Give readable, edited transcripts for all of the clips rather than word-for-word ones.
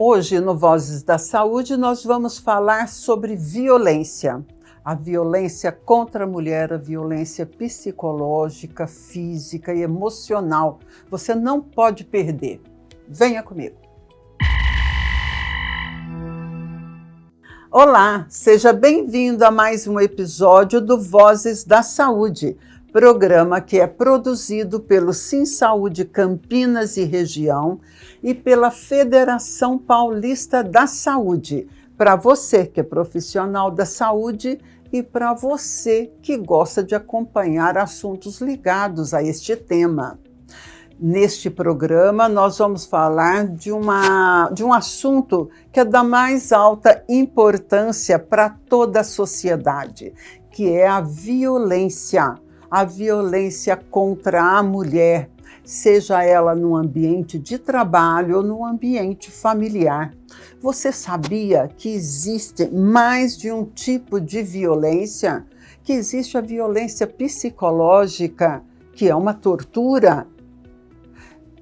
Hoje, no Vozes da Saúde, nós vamos falar sobre violência. A violência contra a mulher, a violência psicológica, física e emocional. Você não pode perder. Venha comigo. Olá, seja bem-vindo a mais um episódio do Vozes da Saúde, programa que é produzido pelo SimSaúde Campinas e Região e pela Federação Paulista da Saúde, para você que é profissional da saúde e para você que gosta de acompanhar assuntos ligados a este tema. Neste programa, nós vamos falar de um assunto que é da mais alta importância para toda a sociedade, que é a violência contra a mulher, seja ela no ambiente de trabalho ou no ambiente familiar. Você sabia que existe mais de um tipo de violência? Que existe a violência psicológica, que é uma tortura?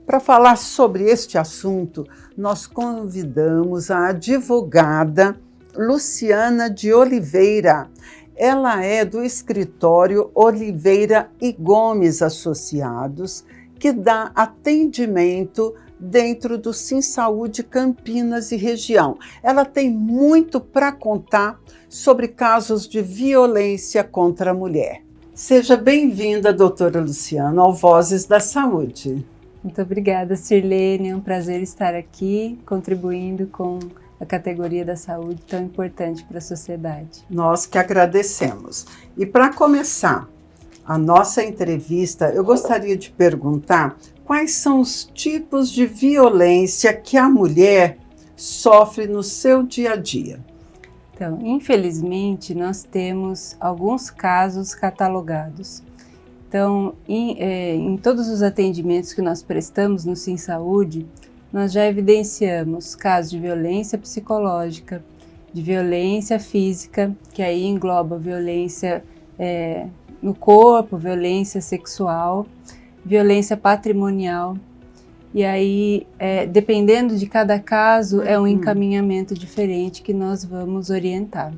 Para falar sobre este assunto, nós convidamos a advogada Luciana de Oliveira. Ela é do escritório Oliveira e Gomes Associados, que dá atendimento dentro do SimSaúde Campinas e Região. Ela tem muito para contar sobre casos de violência contra a mulher. Seja bem-vinda, doutora Luciana, ao Vozes da Saúde. Muito obrigada, Sirlene. É um prazer estar aqui, contribuindo com a categoria da saúde tão importante para a sociedade. Nós que agradecemos. E para começar a nossa entrevista, eu gostaria de perguntar quais são os tipos de violência que a mulher sofre no seu dia a dia. Então, infelizmente, nós temos alguns casos catalogados. Então, em todos os atendimentos que nós prestamos no SimSaúde, nós já evidenciamos casos de violência psicológica, de violência física, que aí engloba violência no corpo, violência sexual, violência patrimonial. E aí, dependendo de cada caso, é um encaminhamento diferente que nós vamos orientar.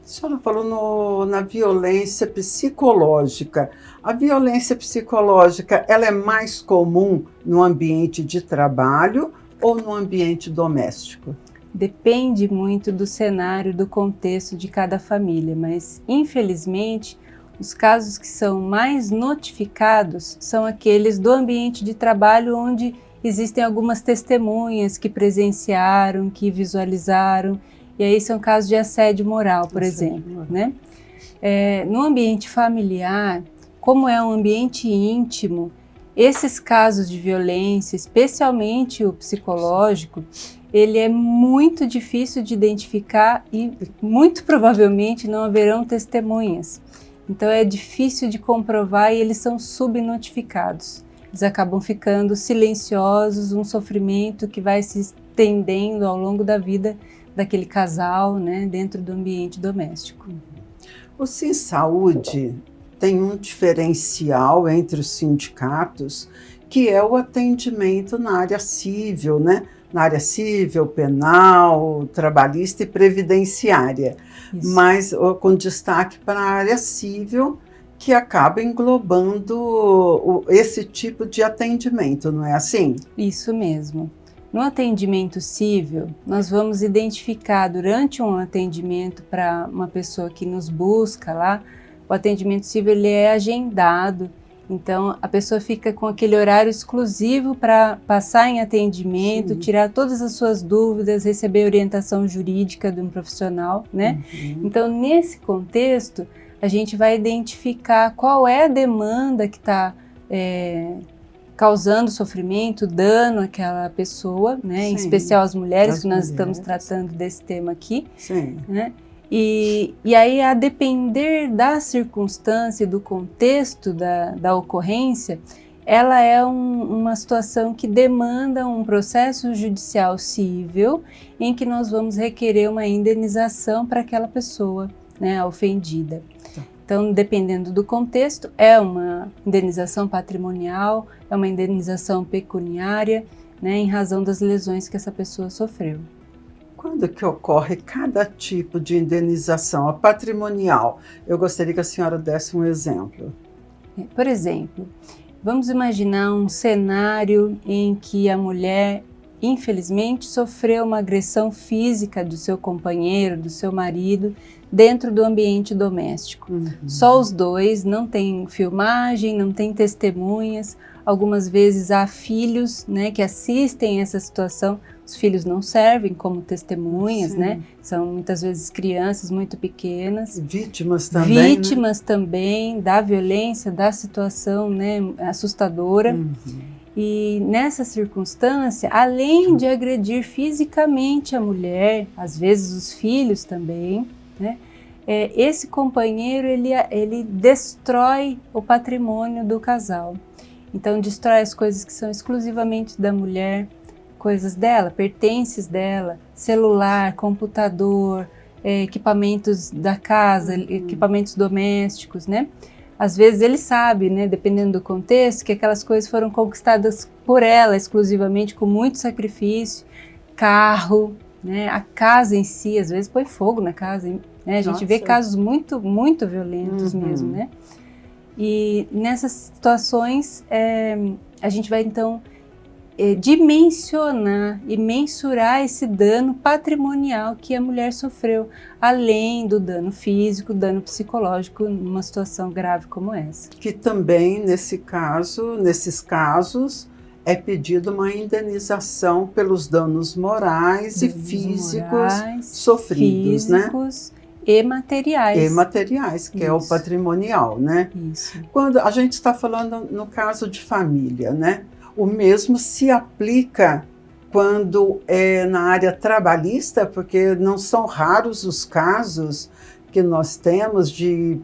A senhora falou na violência psicológica. A violência psicológica, ela é mais comum no ambiente de trabalho ou no ambiente doméstico? Depende muito do cenário, do contexto de cada família, mas infelizmente os casos que são mais notificados são aqueles do ambiente de trabalho onde existem algumas testemunhas que presenciaram, que visualizaram. E aí são casos de assédio moral, por exemplo, né? No ambiente familiar, como é um ambiente íntimo, esses casos de violência, especialmente o psicológico, ele é muito difícil de identificar e muito provavelmente não haverão testemunhas. Então é difícil de comprovar e eles são subnotificados. Eles acabam ficando silenciosos, um sofrimento que vai se estendendo ao longo da vida daquele casal, né, dentro do ambiente doméstico. O SimSaúde tem um diferencial entre os sindicatos, que é o atendimento na área civil, né? Na área civil, penal, trabalhista e previdenciária. Isso. Mas com destaque para a área civil, que acaba englobando esse tipo de atendimento, não é assim? Isso mesmo. No atendimento civil, nós vamos identificar durante um atendimento para uma pessoa que nos busca lá, o atendimento civil ele é agendado, então a pessoa fica com aquele horário exclusivo para passar em atendimento, tirar todas as suas dúvidas, receber orientação jurídica de um profissional, né? Então, nesse contexto, a gente vai identificar qual é a demanda que está causando sofrimento, dano àquela pessoa, né? Em especial as mulheres, que nós estamos tratando desse tema aqui. Sim. Né? E aí, a depender da circunstância, do contexto da ocorrência, ela é uma situação que demanda um processo judicial civil em que nós vamos requerer uma indenização para aquela pessoa, né, ofendida. Então, dependendo do contexto, é uma indenização patrimonial, é uma indenização pecuniária, né, em razão das lesões que essa pessoa sofreu. Quando que ocorre cada tipo de indenização? A patrimonial, eu gostaria que a senhora desse um exemplo. Por exemplo, vamos imaginar um cenário em que a mulher, infelizmente, sofreu uma agressão física do seu companheiro, do seu marido, dentro do ambiente doméstico. Só os dois, não tem filmagem, não tem testemunhas. Algumas vezes há filhos, né, que assistem essa situação. Os filhos não servem como testemunhas, Sim. né? São muitas vezes crianças muito pequenas. Vítimas também, Vítimas, né? Também da violência, da situação, né, assustadora. E nessa circunstância, além de agredir fisicamente a mulher, às vezes os filhos também, né, esse companheiro ele destrói o patrimônio do casal. Então destrói as coisas que são exclusivamente da mulher, coisas dela, pertences dela, celular, computador, equipamentos da casa, equipamentos domésticos, né? Às vezes ele sabe, né, dependendo do contexto, que aquelas coisas foram conquistadas por ela exclusivamente, com muito sacrifício, carro, né, a casa em si, às vezes põe fogo na casa, né? A gente vê casos muito, muito violentos mesmo, né? E nessas situações a gente vai então dimensionar e mensurar esse dano patrimonial que a mulher sofreu, além do dano físico, dano psicológico numa situação grave como essa. Que também, nesses casos, é pedido uma indenização pelos danos morais e físicos sofridos, físicos, né? E materiais. E materiais, que é o patrimonial, né? Isso. Quando a gente está falando no caso de família, né? O mesmo se aplica quando é na área trabalhista, porque não são raros os casos que nós temos de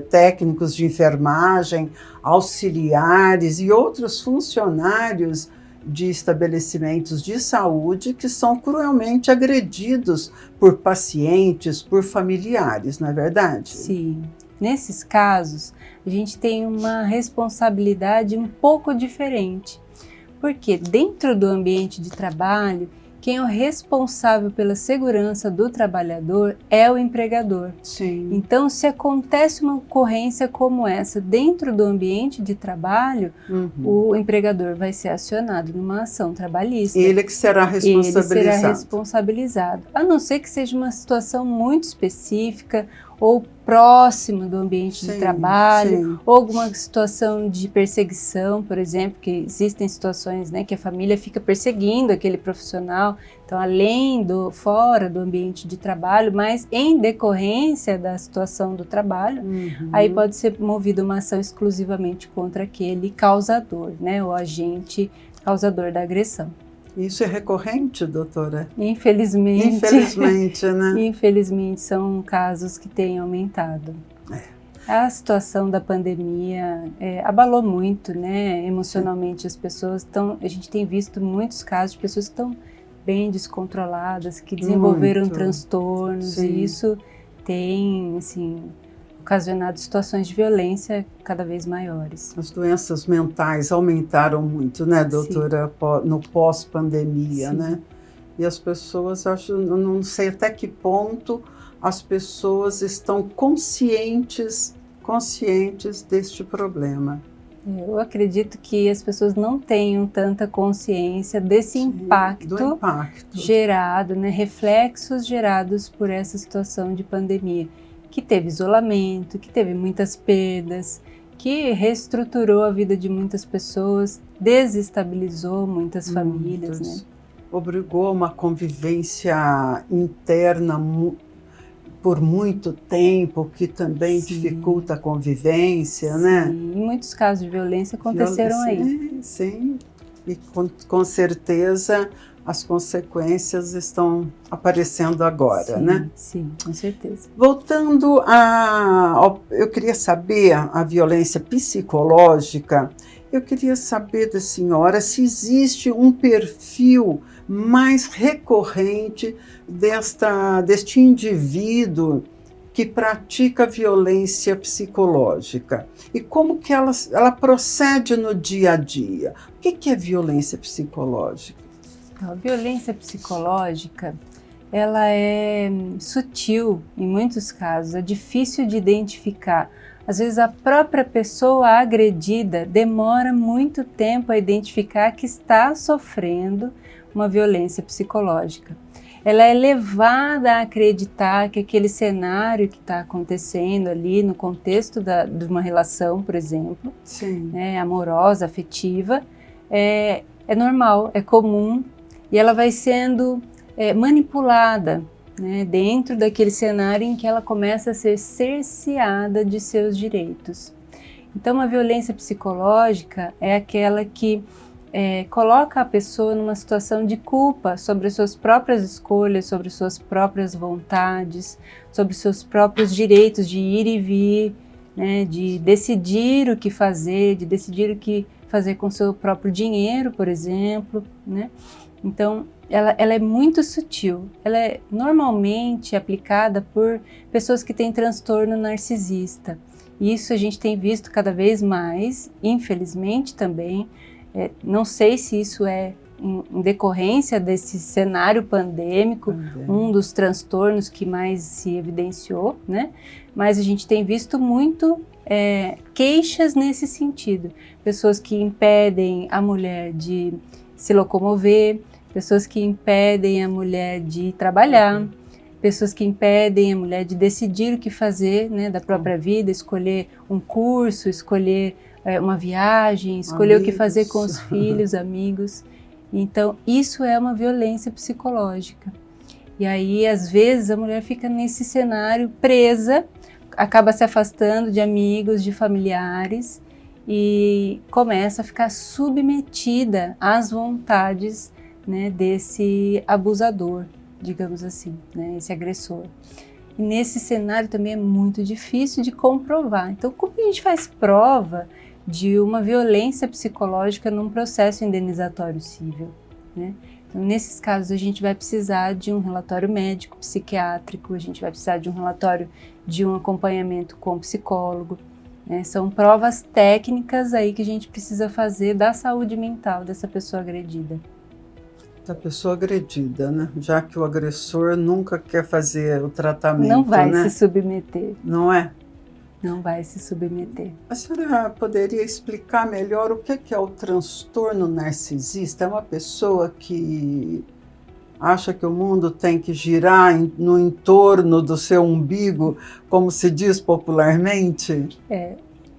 técnicos de enfermagem, auxiliares e outros funcionários de estabelecimentos de saúde que são cruelmente agredidos por pacientes, por familiares, não é verdade? Sim. Nesses casos, a gente tem uma responsabilidade um pouco diferente, porque dentro do ambiente de trabalho, quem é o responsável pela segurança do trabalhador é o empregador. Sim. Então, se acontece uma ocorrência como essa dentro do ambiente de trabalho, o empregador vai ser acionado numa ação trabalhista. Ele que será responsabilizado. Ele será responsabilizado, a não ser que seja uma situação muito específica ou próxima do ambiente de trabalho, ou alguma situação de perseguição, por exemplo, que existem situações, né, que a família fica perseguindo aquele profissional, então fora do ambiente de trabalho, mas em decorrência da situação do trabalho, aí pode ser movida uma ação exclusivamente contra aquele causador, né, o agente causador da agressão. Isso é recorrente, doutora? Infelizmente. Infelizmente, né? Infelizmente, são casos que têm aumentado. A situação da pandemia abalou muito, né, emocionalmente as pessoas. A gente tem visto muitos casos de pessoas que estão bem descontroladas, que desenvolveram transtornos, e isso tem, assim, ocasionado situações de violência cada vez maiores. As doenças mentais aumentaram muito, né, doutora, no pós-pandemia, né? E as pessoas, não sei até que ponto as pessoas estão conscientes deste problema. Eu acredito que as pessoas não tenham tanta consciência desse impacto gerado, né, reflexos gerados por essa situação de pandemia, que teve isolamento, que teve muitas perdas, que reestruturou a vida de muitas pessoas, desestabilizou muitas famílias, né? Obrigou a uma convivência interna por muito tempo, que também dificulta a convivência, né? Em muitos casos de violência aconteceram aí. Sim, e com certeza as consequências estão aparecendo agora, né? Sim, com certeza. Voltando eu queria saber a violência psicológica, eu queria saber da senhora se existe um perfil mais recorrente deste indivíduo que pratica violência psicológica e como que ela procede no dia a dia. O que é violência psicológica? Então, a violência psicológica, ela é sutil em muitos casos, é difícil de identificar. Às vezes a própria pessoa agredida demora muito tempo a identificar que está sofrendo uma violência psicológica. Ela é levada a acreditar que aquele cenário que está acontecendo ali no contexto de uma relação, por exemplo, amorosa, afetiva, é normal, é comum, e ela vai sendo manipulada, né, dentro daquele cenário em que ela começa a ser cerceada de seus direitos. Então, a violência psicológica é aquela que coloca a pessoa numa situação de culpa sobre as suas próprias escolhas, sobre suas próprias vontades, sobre seus próprios direitos de ir e vir, né, de decidir o que fazer, de decidir o que fazer com seu próprio dinheiro, por exemplo, né? Então, ela é muito sutil. Ela é normalmente aplicada por pessoas que têm transtorno narcisista. Isso a gente tem visto cada vez mais, infelizmente também. Não sei se isso é em decorrência desse cenário pandêmico, um dos transtornos que mais se evidenciou, né? Mas a gente tem visto muito queixas nesse sentido. Pessoas que impedem a mulher de se locomover, pessoas que impedem a mulher de trabalhar, pessoas que impedem a mulher de decidir o que fazer, né, da própria vida, escolher um curso, escolher uma viagem, escolher amigos, o que fazer com os filhos, amigos. Então, isso é uma violência psicológica. E aí, às vezes, a mulher fica nesse cenário presa, acaba se afastando de amigos, de familiares e começa a ficar submetida às vontades, né, desse abusador, digamos assim, né, esse agressor. E nesse cenário também é muito difícil de comprovar. Então, como a gente faz prova de uma violência psicológica num processo indenizatório civil, né? Então, nesses casos, a gente vai precisar de um relatório médico, psiquiátrico, a gente vai precisar de um relatório de um acompanhamento com psicólogo, né? São provas técnicas aí que a gente precisa fazer da saúde mental dessa pessoa agredida. Da pessoa agredida, né? Já que o agressor nunca quer fazer o tratamento, não vai, né? Se submeter. Não é? Não vai se submeter. A senhora poderia explicar melhor o que é o transtorno narcisista? É uma pessoa que acha que o mundo tem que girar no entorno do seu umbigo, como se diz popularmente?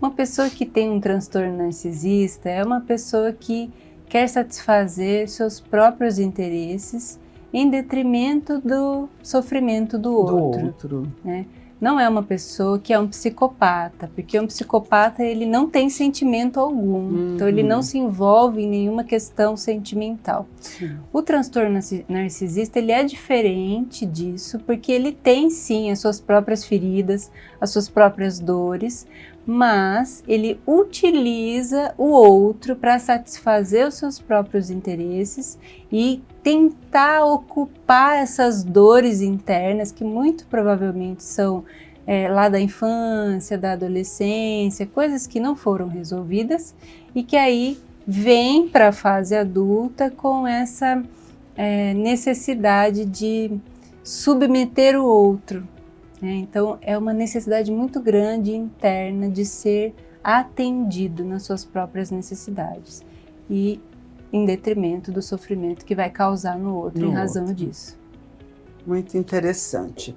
Uma pessoa que tem um transtorno narcisista é uma pessoa que quer satisfazer seus próprios interesses em detrimento do sofrimento do outro. Né? Não é uma pessoa que é um psicopata, porque um psicopata ele não tem sentimento algum, então ele não se envolve em nenhuma questão sentimental. Sim. O transtorno narcisista ele é diferente disso, porque ele tem sim as suas próprias feridas, as suas próprias dores, mas ele utiliza o outro para satisfazer os seus próprios interesses e tentar ocupar essas dores internas que muito provavelmente são lá da infância, da adolescência, coisas que não foram resolvidas e que aí vem para a fase adulta com essa necessidade de submeter o outro. Então, é uma necessidade muito grande interna de ser atendido nas suas próprias necessidades e em detrimento do sofrimento que vai causar no outro em razão disso. Muito interessante.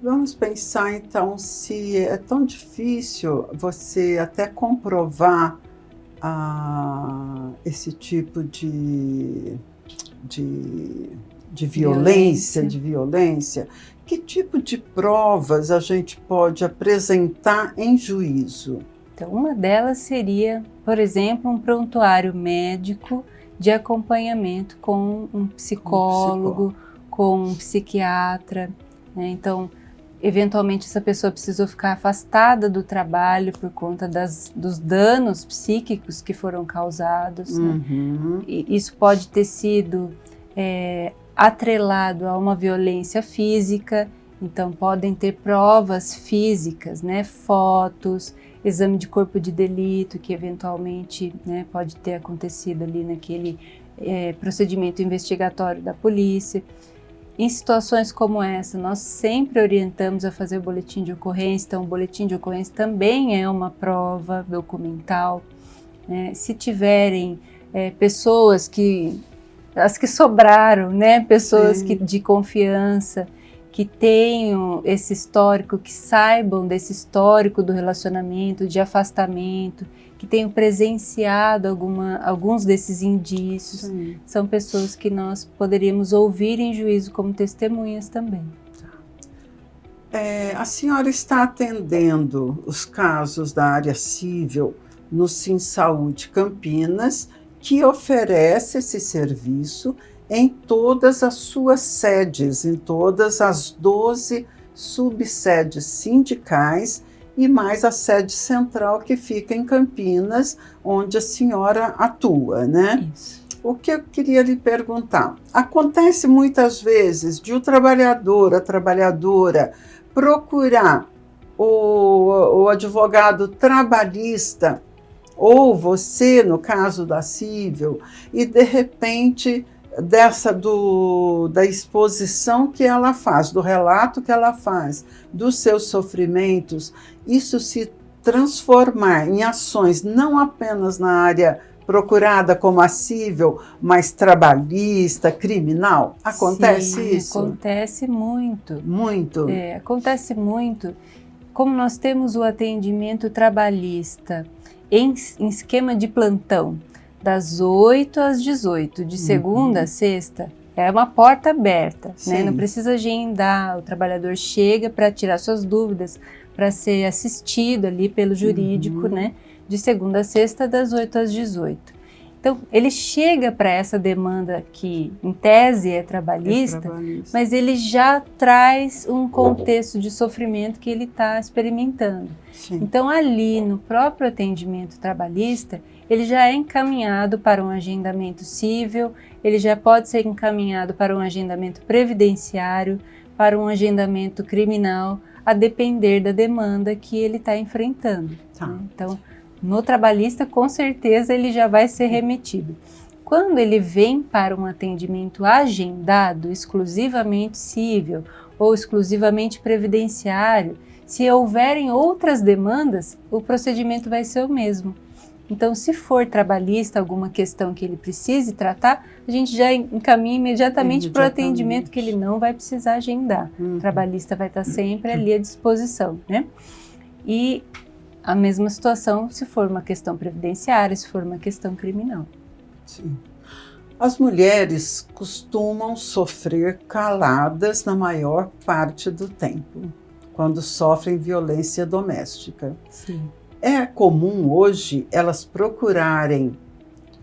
Vamos pensar então se é tão difícil você até comprovar esse tipo de violência. Que tipo de provas a gente pode apresentar em juízo? Então, uma delas seria, por exemplo, um prontuário médico de acompanhamento com um psicólogo, com um psiquiatra, né? Então, eventualmente essa pessoa precisou ficar afastada do trabalho por conta dos danos psíquicos que foram causados, né? E isso pode ter sido atrelado a uma violência física Então podem ter provas físicas, né, fotos, exame de corpo de delito que eventualmente, né, pode ter acontecido ali naquele procedimento investigatório da polícia. Em situações como essa, nós sempre orientamos a fazer o boletim de ocorrência, então o boletim de ocorrência também é uma prova documental. Se tiverem pessoas as que sobraram, né, pessoas de confiança, que tenham esse histórico, que saibam desse histórico do relacionamento, de afastamento, que tenham presenciado alguns desses indícios. Sim. São pessoas que nós poderíamos ouvir em juízo como testemunhas também. A senhora está atendendo os casos da área civil no SimSaúde Campinas, que oferece esse serviço em todas as suas sedes, em todas as 12 subsedes sindicais e mais a sede central que fica em Campinas, onde a senhora atua, né? Isso. O que eu queria lhe perguntar, acontece muitas vezes de o trabalhador, a trabalhadora, procurar o advogado trabalhista, ou você, no caso da civil, e de repente da exposição que ela faz, do relato que ela faz, dos seus sofrimentos, isso se transformar em ações não apenas na área procurada como a civil, mas trabalhista, criminal? Acontece Sim, isso? Acontece muito. Muito? Acontece muito. Como nós temos o atendimento trabalhista em esquema de plantão, das 8 às 18, de segunda a sexta, é uma porta aberta, né? Não precisa agendar, o trabalhador chega para tirar suas dúvidas, para ser assistido ali pelo jurídico, né? De segunda a sexta, das 8 às 18. Então, ele chega para essa demanda que, em tese, é trabalhista, mas ele já traz um contexto de sofrimento que ele está experimentando. Sim. Então, ali no próprio atendimento trabalhista, ele já é encaminhado para um agendamento civil, ele já pode ser encaminhado para um agendamento previdenciário, para um agendamento criminal, a depender da demanda que ele está enfrentando. Tá. Né? Então, no trabalhista, com certeza, ele já vai ser remetido. Quando ele vem para um atendimento agendado, exclusivamente civil ou exclusivamente previdenciário, se houverem outras demandas, o procedimento vai ser o mesmo. Então, se for trabalhista, alguma questão que ele precise tratar, a gente já encaminha imediatamente para o atendimento que ele não vai precisar agendar. O trabalhista vai estar sempre ali à disposição, né? E a mesma situação se for uma questão previdenciária, se for uma questão criminal. Sim. As mulheres costumam sofrer caladas na maior parte do tempo, quando sofrem violência doméstica. Sim. É comum hoje elas procurarem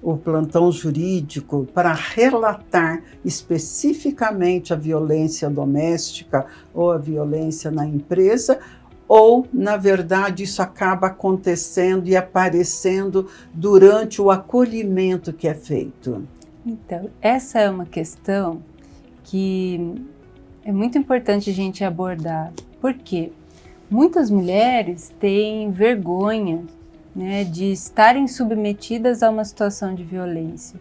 o plantão jurídico para relatar especificamente a violência doméstica ou a violência na empresa, ou, na verdade, isso acaba acontecendo e aparecendo durante o acolhimento que é feito? Então, essa é uma questão que é muito importante a gente abordar. Por quê? Muitas mulheres têm vergonha, né, de estarem submetidas a uma situação de violência.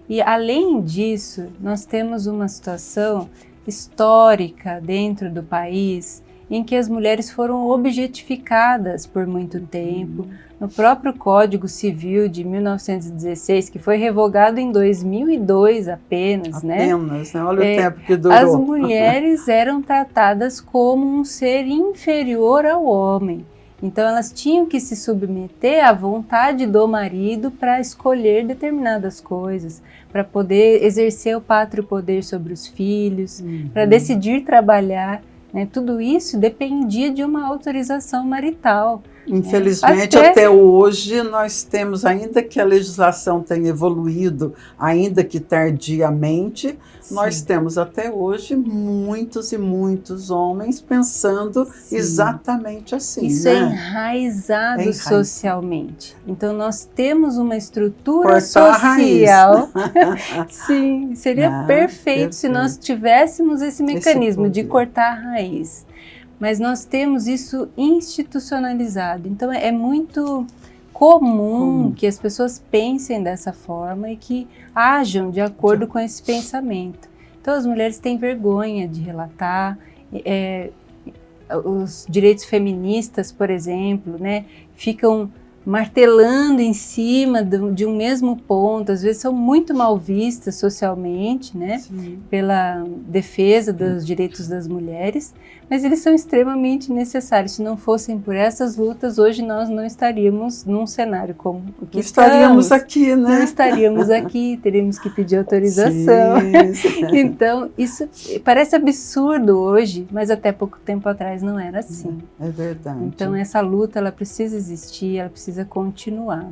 E, além disso, nós temos uma situação histórica dentro do país em que as mulheres foram objetificadas por muito tempo. No próprio Código Civil de 1916, que foi revogado em 2002 apenas, né? Olha o tempo que durou. As mulheres eram tratadas como um ser inferior ao homem. Então elas tinham que se submeter à vontade do marido para escolher determinadas coisas, para poder exercer o pátrio poder sobre os filhos, para decidir trabalhar. Né? Tudo isso dependia de uma autorização marital. Infelizmente, até hoje, nós temos, ainda que a legislação tenha evoluído, ainda que tardiamente, sim, nós temos até hoje muitos e muitos homens pensando, sim, exatamente assim. Isso, né? É enraizado socialmente. Então, nós temos uma estrutura social. Sim, seria perfeito se nós tivéssemos esse mecanismo de cortar a raiz. Mas nós temos isso institucionalizado. Então, é muito comum que as pessoas pensem dessa forma e que ajam de acordo com esse pensamento. Então, as mulheres têm vergonha de relatar. Os direitos feministas, por exemplo, né, ficam martelando em cima de um mesmo ponto, às vezes são muito mal vistas socialmente, né, pela defesa dos direitos das mulheres, mas eles são extremamente necessários. Se não fossem por essas lutas, hoje nós não estaríamos num cenário como o que estaríamos aqui, né? Não estaríamos aqui, teríamos que pedir autorização. Sim. Então, isso parece absurdo hoje, mas até pouco tempo atrás não era assim. É verdade. Então, essa luta, ela precisa existir, ela precisa continuar.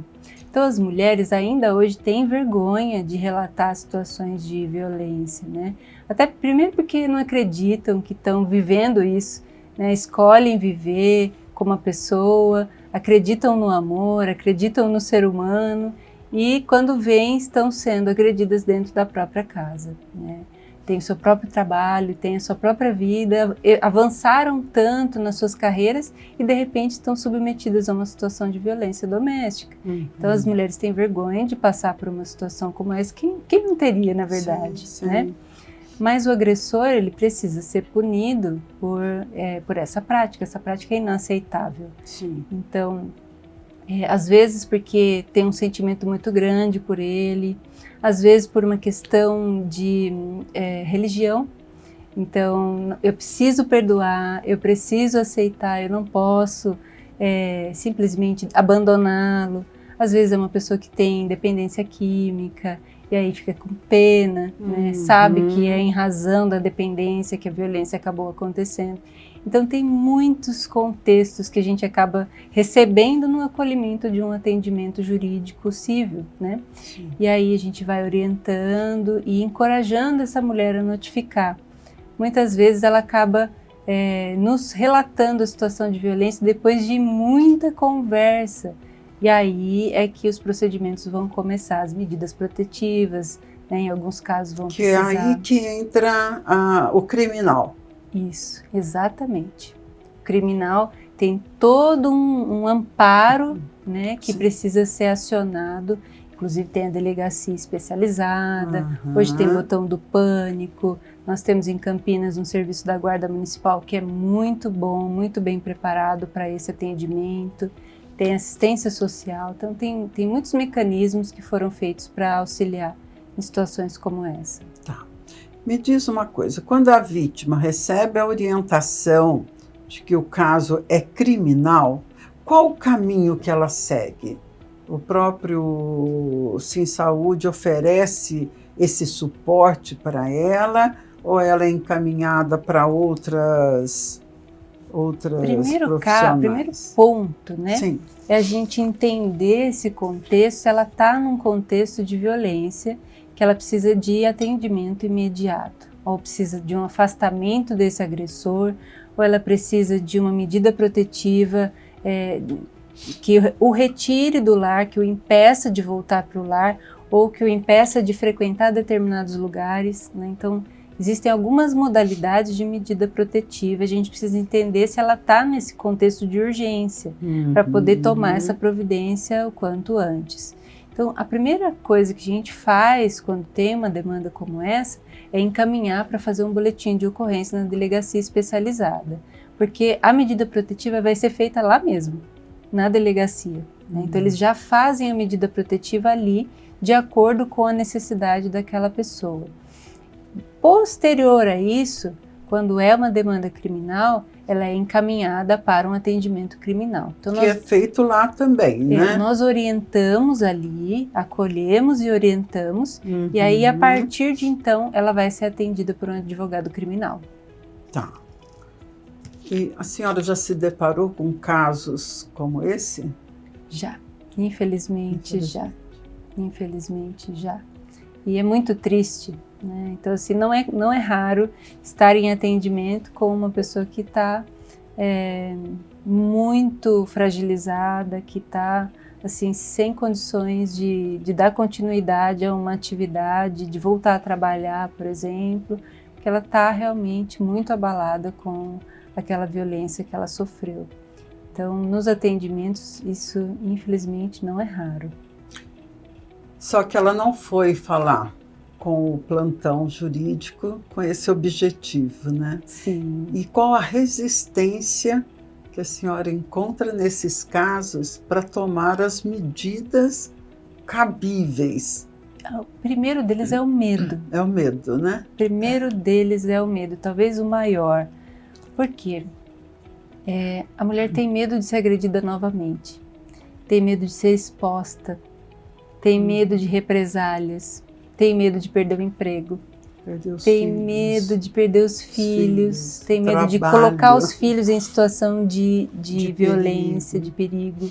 Então, as mulheres ainda hoje têm vergonha de relatar situações de violência, né? Até primeiro porque não acreditam que estão vivendo isso, né? Escolhem viver como uma pessoa, acreditam no amor, acreditam no ser humano e quando vêm estão sendo agredidas dentro da própria casa, né? Tem o seu próprio trabalho, tem a sua própria vida, avançaram tanto nas suas carreiras e de repente estão submetidas a uma situação de violência doméstica. Então as mulheres têm vergonha de passar por uma situação como essa, quem não teria, na verdade, sim, né? Mas o agressor, ele precisa ser punido por essa prática é inaceitável. Sim. Então, às vezes porque tem um sentimento muito grande por ele, às vezes por uma questão de religião. Então, eu preciso perdoar, eu preciso aceitar, eu não posso simplesmente abandoná-lo. Às vezes é uma pessoa que tem dependência química e aí fica com pena, né? Sabe que é em razão da dependência que a violência acabou acontecendo. Então, tem muitos contextos que a gente acaba recebendo no acolhimento de um atendimento jurídico civil, né? Sim. E aí a gente vai orientando e encorajando essa mulher a notificar. Muitas vezes ela acaba nos relatando a situação de violência depois de muita conversa. E aí é que os procedimentos vão começar, as medidas protetivas, né? Em alguns casos vão precisar... Que é aí que entra o criminal. Isso, exatamente. O criminal tem todo um amparo, né, que precisa ser acionado. Inclusive tem a delegacia especializada, hoje tem o botão do pânico, nós temos em Campinas um serviço da Guarda Municipal que é muito bom, muito bem preparado para esse atendimento, tem assistência social, então tem muitos mecanismos que foram feitos para auxiliar em situações como essa. Tá. Me diz uma coisa, quando a vítima recebe a orientação de que o caso é criminal, qual o caminho que ela segue? O próprio Sim Saúde oferece esse suporte para ela ou ela é encaminhada para outras profissionais? Primeiro ponto, né? Sim. É a gente entender esse contexto, se ela está num contexto de violência, que ela precisa de atendimento imediato, ou precisa de um afastamento desse agressor, ou ela precisa de uma medida protetiva que o retire do lar, que o impeça de voltar para o lar, ou que o impeça de frequentar determinados lugares, né? Então, existem algumas modalidades de medida protetiva, a gente precisa entender se ela está nesse contexto de urgência, para poder tomar essa providência o quanto antes. Então, a primeira coisa que a gente faz quando tem uma demanda como essa é encaminhar para fazer um boletim de ocorrência na delegacia especializada, porque a medida protetiva vai ser feita lá mesmo, na delegacia, né? Então, eles já fazem a medida protetiva ali, de acordo com a necessidade daquela pessoa. Posterior a isso, quando é uma demanda criminal, ela é encaminhada para um atendimento criminal. Então, que é feito lá também, né? Nós orientamos ali, acolhemos e orientamos, e aí, a partir de então, ela vai ser atendida por um advogado criminal. Tá. E a senhora já se deparou com casos como esse? Já, infelizmente já. Infelizmente já. E é muito triste, né? Então, assim, não é raro estar em atendimento com uma pessoa que está muito fragilizada, que está, assim, sem condições de dar continuidade a uma atividade, de voltar a trabalhar, por exemplo, que ela está realmente muito abalada com aquela violência que ela sofreu. Então, nos atendimentos, isso, infelizmente, não é raro. Só que ela não foi falar com o plantão jurídico com esse objetivo, né? Sim. E qual a resistência que a senhora encontra nesses casos para tomar as medidas cabíveis? O primeiro deles é o medo. É o medo, né? O primeiro deles é o medo, talvez o maior. Por quê? A mulher tem medo de ser agredida novamente, tem medo de ser exposta, tem medo de represálias, tem medo de perder o emprego, tem medo de perder os filhos, tem medo de colocar os filhos em situação de violência, de perigo,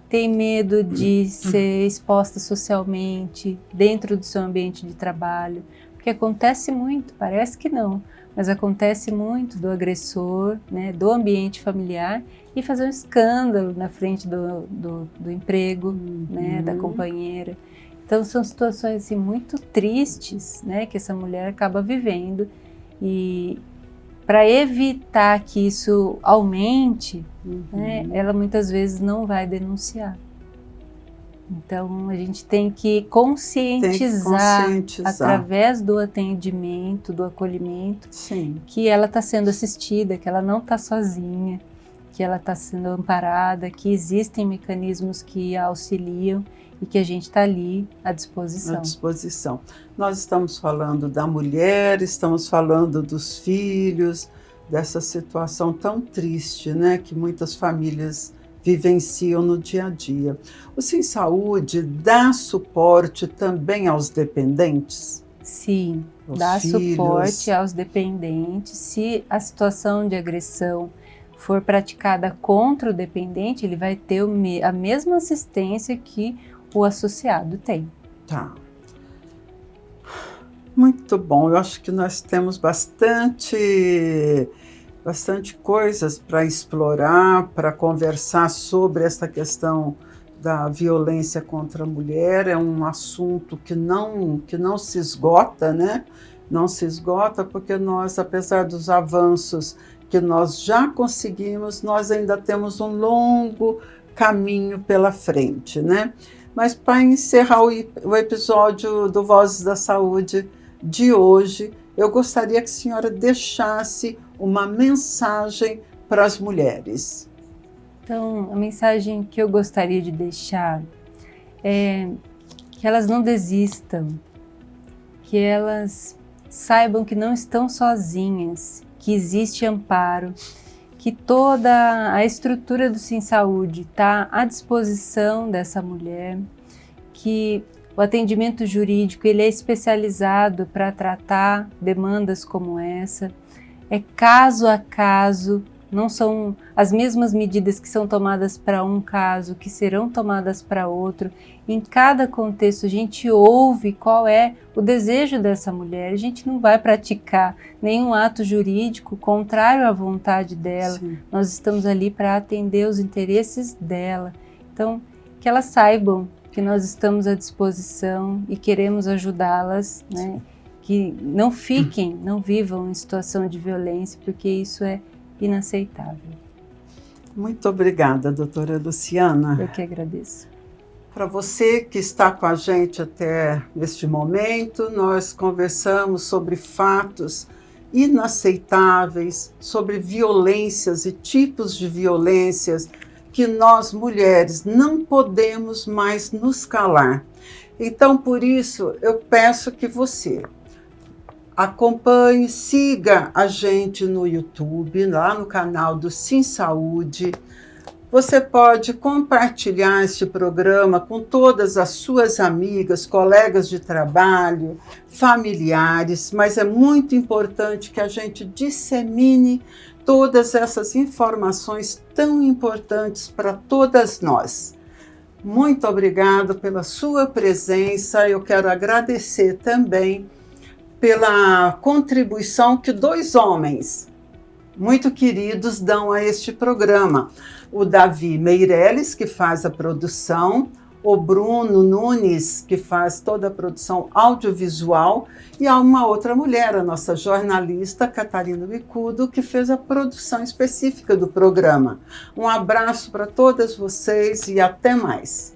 tem medo de ser exposta socialmente, dentro do seu ambiente de trabalho, porque acontece muito, parece que não, mas acontece muito do agressor, né, do ambiente familiar, e fazer um escândalo na frente do emprego, né, da companheira. Então são situações assim, muito tristes, né, que essa mulher acaba vivendo, e para evitar que isso aumente, né, ela muitas vezes não vai denunciar. Então a gente tem que conscientizar através do atendimento, do acolhimento, sim, que ela está sendo assistida, que ela não está sozinha, que ela está sendo amparada, que existem mecanismos que a auxiliam e que a gente está ali à disposição. À disposição. Nós estamos falando da mulher, estamos falando dos filhos, dessa situação tão triste, né, que muitas famílias vivenciam no dia a dia. O Sim Saúde dá suporte também aos dependentes? Sim, dá suporte aos dependentes. Se a situação de agressão for praticada contra o dependente, ele vai ter a mesma assistência que o associado tem. Tá. Muito bom. Eu acho que nós temos bastante coisas para explorar, para conversar sobre essa questão da violência contra a mulher. É um assunto que não se esgota, né? Não se esgota porque nós, apesar dos avanços que nós já conseguimos, nós ainda temos um longo caminho pela frente, né? Mas para encerrar o episódio do Vozes da Saúde de hoje, eu gostaria que a senhora deixasse uma mensagem para as mulheres. Então, a mensagem que eu gostaria de deixar é que elas não desistam, que elas saibam que não estão sozinhas, que existe amparo, que toda a estrutura do Sim Saúde está à disposição dessa mulher, que o atendimento jurídico ele é especializado para tratar demandas como essa, é caso a caso, não são as mesmas medidas que são tomadas para um caso que serão tomadas para outro. Em cada contexto a gente ouve qual é o desejo dessa mulher, a gente não vai praticar nenhum ato jurídico contrário à vontade dela. Sim. Nós estamos ali para atender os interesses dela. Então, que elas saibam que nós estamos à disposição e queremos ajudá-las, né? Que não fiquem, não vivam em situação de violência, porque isso é inaceitável. Muito obrigada, doutora Luciana. Eu que agradeço. Para você que está com a gente até este momento, nós conversamos sobre fatos inaceitáveis, sobre violências e tipos de violências que nós mulheres não podemos mais nos calar. Então, por isso, eu peço que você acompanhe, siga a gente no YouTube, lá no canal do Sim Saúde. Você pode compartilhar este programa com todas as suas amigas, colegas de trabalho, familiares, mas é muito importante que a gente dissemine todas essas informações tão importantes para todas nós. Muito obrigado pela sua presença. Eu quero agradecer também pela contribuição que 2 homens muito queridos dão a este programa. O Davi Meirelles, que faz a produção, o Bruno Nunes, que faz toda a produção audiovisual, e há uma outra mulher, a nossa jornalista Catarina Bicudo, que fez a produção específica do programa. Um abraço para todas vocês e até mais.